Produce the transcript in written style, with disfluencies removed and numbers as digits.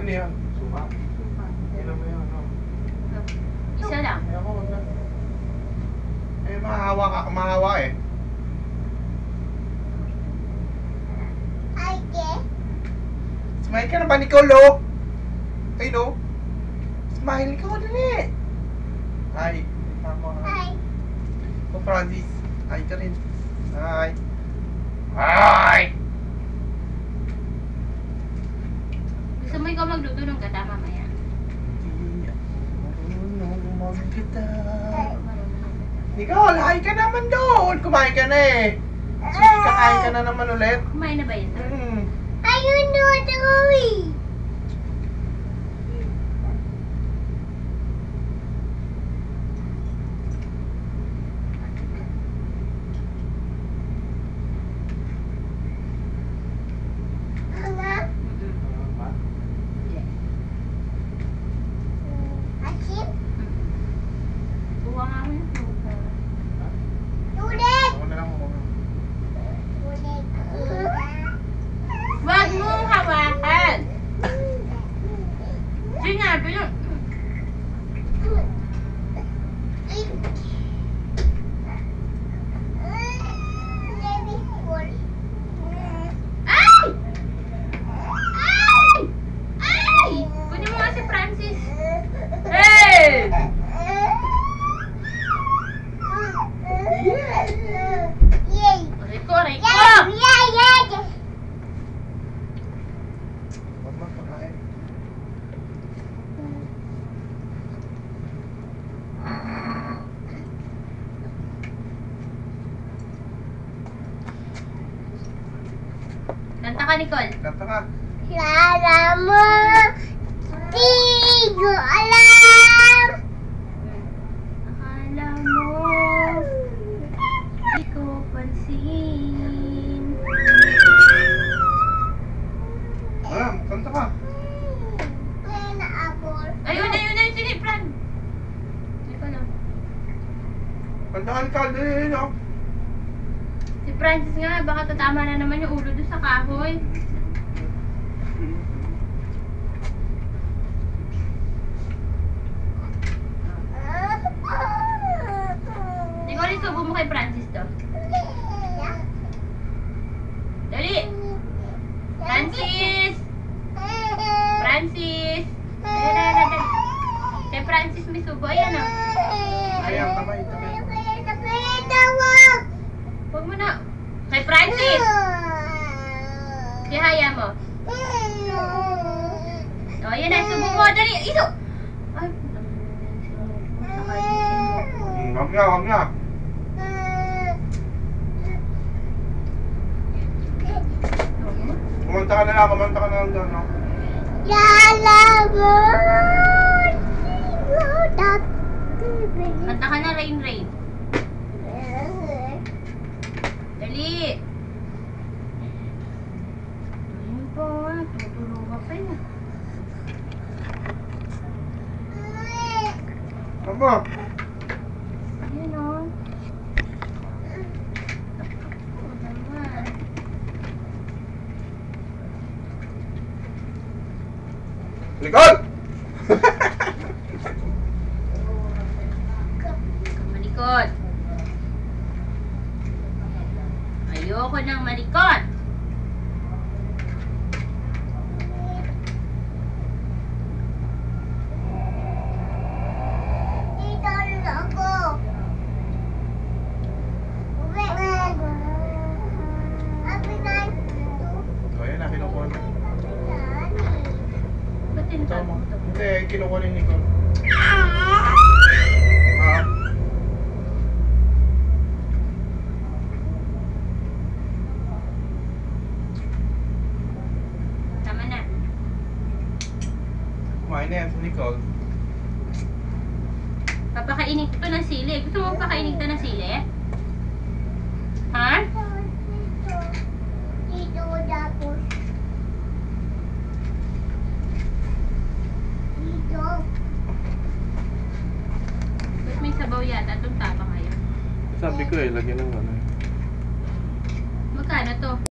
Ano yan? Suka? Suka. Ilan mo yan, ano? Isa lang. Ay, ako, wag na. Eh, mahahawa eh. Smile ka na ba, Nicole, oh? Ay, no? Smile ka, dali. Hi. Hi. Oh, Francis. Hi ka rin. Hi. Hi! Gusto mo ikaw magluto ng gata mamaya? Hindi ako marunong magkita. Nicole, hi ka naman doon. Kumain ka na eh. Kakain ka na naman ulit. Kumain na ba yun? Ayun na, Joey! Wag mong hawakan! Sinabi nyo. Ay! Ay! Ay! Kunin mo nga si Francis. Hey! Riko, Riko! Huwag magpakain. Kanta ka, Nicole. Kanta ka. Lala mo, di ko alam. Akala mo, di ko pansin. Alam, kanta ka. Ayun na yung sinipran. Ikaw lang. Kantahan ka, dali, no? Si Francis nga, baka tatama na naman yung ulo doon sa kahoy. Nicole, isubo mo kay Francis to. Dali! Francis! Francis! Dali. Kay Francis may subo. Ayan o. Ayan, kamay, kamay. Huwag mo na. Kay Francis! Ihaya mo. O, ayan na. Subo mo. Dali. Iso! Ay, Huwag na, huwag na. Kumanta ka na lang doon, no? Kanta ka na, Rain Rain. Dali. Ayun po. Tutulog ka pa yun. Aba, Ayun o. O naman. Nicole! Malikot. Ayoko ng malikot. O, ayan na, kinukuha na. Ba't tinatawag mo ito? Hindi, kinukuha ni Nicole. Tama na. Kumain na yan si Nicole. Papakainin ko to ng sili. Gusto mo pakainin to ng sili? Ha? Ba't may sabaw yata? Itong tapa ngayon. Sabi ko eh, lagyan ng ano. Magkano to?